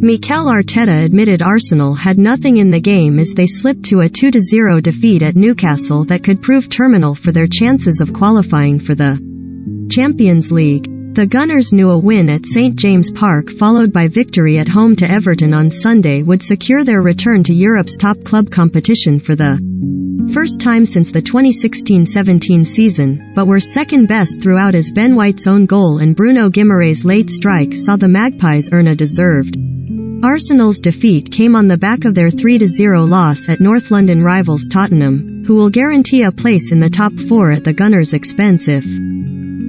Mikel Arteta admitted Arsenal had nothing in the game as they slipped to a 2-0 defeat at Newcastle that could prove terminal for their chances of qualifying for the Champions League. The Gunners knew a win at St James Park followed by victory at home to Everton on Sunday would secure their return to Europe's top club competition for the first time since the 2016-17 season, but were second best throughout as Ben White's own goal and Bruno Guimaraes' late strike saw the Magpies earn a deserved. Arsenal's defeat came on the back of their 3-0 loss at North London rivals Tottenham, who will guarantee a place in the top 4 at the Gunners' expense if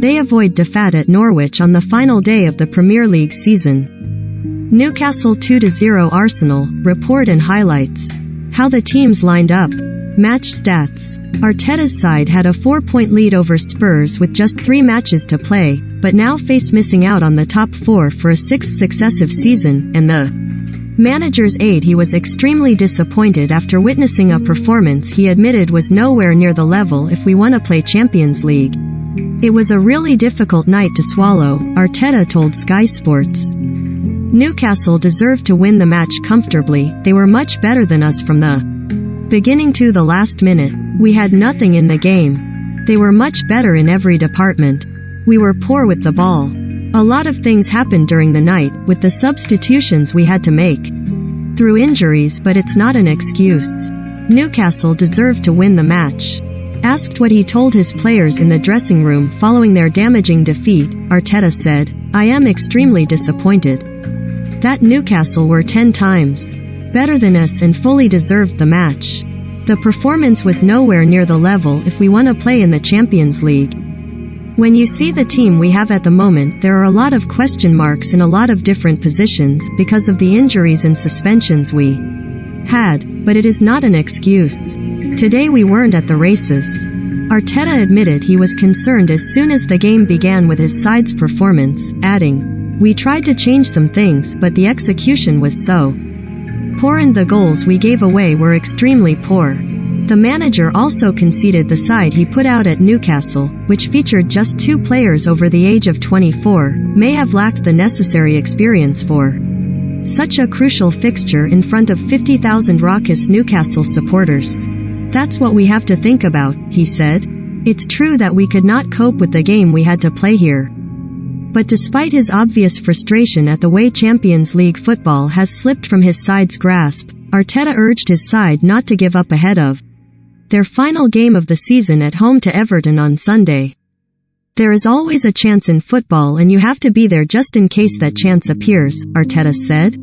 they avoid defeat at Norwich on the final day of the Premier League season. Newcastle 2-0 Arsenal, report and highlights. How the teams lined up. Match stats. Arteta's side had a 4-point lead over Spurs with just 3 matches to play, but now face missing out on the top 4 for a 6th successive season, and the manager's aide he was extremely disappointed after witnessing a performance he admitted was nowhere near the level if we want to play Champions League. It was a really difficult night to swallow, Arteta told Sky Sports. Newcastle deserved to win the match comfortably, they were much better than us from the beginning to the last minute. We had nothing in the game. They were much better in every department. We were poor with the ball. A lot of things happened during the night, with the substitutions we had to make through injuries, but it's not an excuse. Newcastle deserved to win the match. Asked what he told his players in the dressing room following their damaging defeat, Arteta said, "I am extremely disappointed that Newcastle were 10 times better than us and fully deserved the match. The performance was nowhere near the level if we want to play in the Champions League. When you see the team we have at the moment, there are a lot of question marks in a lot of different positions because of the injuries and suspensions we had, but it is not an excuse. Today we weren't at the races." Arteta admitted he was concerned as soon as the game began with his side's performance, adding, "We tried to change some things, but the execution was so poor and the goals we gave away were extremely poor." The manager also conceded the side he put out at Newcastle, which featured just 2 players over the age of 24, may have lacked the necessary experience for such a crucial fixture in front of 50,000 raucous Newcastle supporters. "That's what we have to think about," he said. "It's true that we could not cope with the game we had to play here." But despite his obvious frustration at the way Champions League football has slipped from his side's grasp, Arteta urged his side not to give up ahead of their final game of the season at home to Everton on Sunday. "There is always a chance in football and you have to be there just in case that chance appears," Arteta said.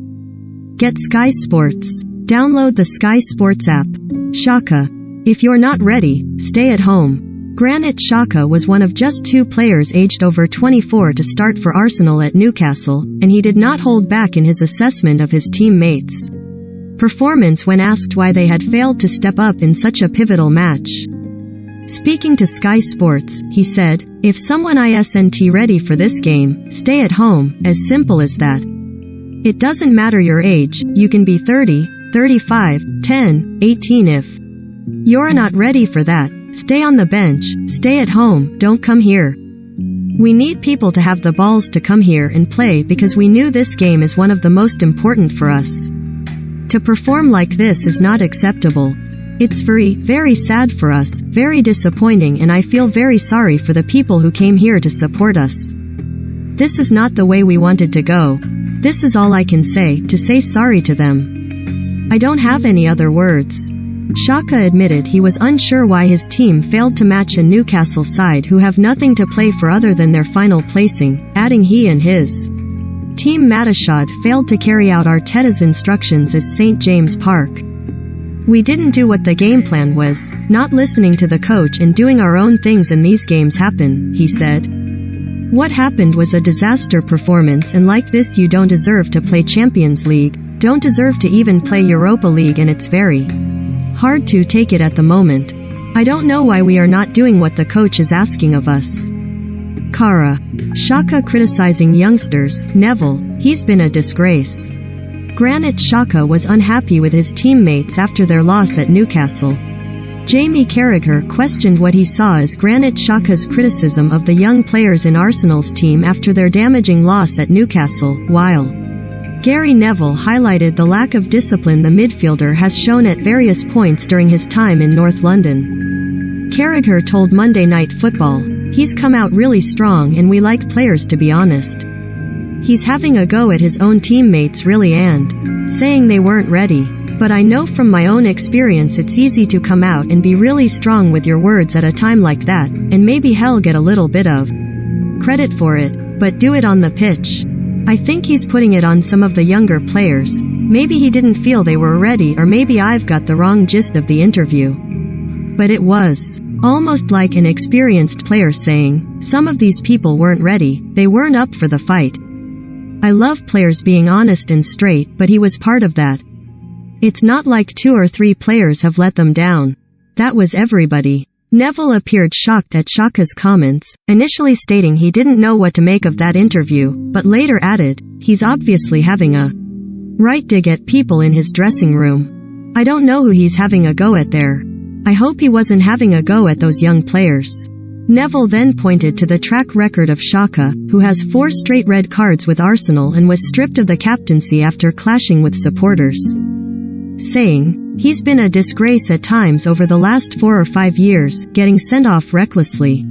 Get Sky Sports. Download the Sky Sports app. Xhaka. If you're not ready, stay at home. Granit Xhaka was one of just 2 players aged over 24 to start for Arsenal at Newcastle, and he did not hold back in his assessment of his teammates' performance when asked why they had failed to step up in such a pivotal match. Speaking to Sky Sports, he said, "If someone isn't ready for this game, stay at home, as simple as that. It doesn't matter your age, you can be 30, 35, 10, 18 if you're not ready for that. Stay on the bench, stay at home, don't come here. We need people to have the balls to come here and play because we knew this game is one of the most important for us. To perform like this is not acceptable. It's very, very sad for us, very disappointing, and I feel very sorry for the people who came here to support us. This is not the way we wanted to go. This is all I can say, to say sorry to them. I don't have any other words." Xhaka admitted he was unsure why his team failed to match a Newcastle side who have nothing to play for other than their final placing, adding he and his team Matashad failed to carry out Arteta's instructions at St James Park. "We didn't do what the game plan was, not listening to the coach and doing our own things, and these games happen," he said. "What happened was a disaster performance, and like this you don't deserve to play Champions League, don't deserve to even play Europa League, and it's very hard to take it at the moment. I don't know why we are not doing what the coach is asking of us." Kara. Xhaka criticizing youngsters. Neville, he's been a disgrace. Granit Xhaka was unhappy with his teammates after their loss at Newcastle. Jamie Carragher questioned what he saw as Granit Xhaka's criticism of the young players in Arsenal's team after their damaging loss at Newcastle, while Gary Neville highlighted the lack of discipline the midfielder has shown at various points during his time in North London. Carragher told Monday Night Football, "He's come out really strong and we like players to be honest. He's having a go at his own teammates really and saying they weren't ready. But I know from my own experience it's easy to come out and be really strong with your words at a time like that, and maybe hell get a little bit of credit for it, but do it on the pitch. I think he's putting it on some of the younger players. Maybe he didn't feel they were ready, or maybe I've got the wrong gist of the interview. But it was almost like an experienced player saying, some of these people weren't ready, they weren't up for the fight. I love players being honest and straight, but he was part of that. It's not like 2 or 3 players have let them down. That was everybody." Neville appeared shocked at Xhaka's comments, initially stating he didn't know what to make of that interview, but later added, "He's obviously having a right dig at people in his dressing room. I don't know who he's having a go at there. I hope he wasn't having a go at those young players." Neville then pointed to the track record of Xhaka, who has 4 straight red cards with Arsenal and was stripped of the captaincy after clashing with supporters, saying, "He's been a disgrace at times over the last 4 or 5 years, getting sent off recklessly.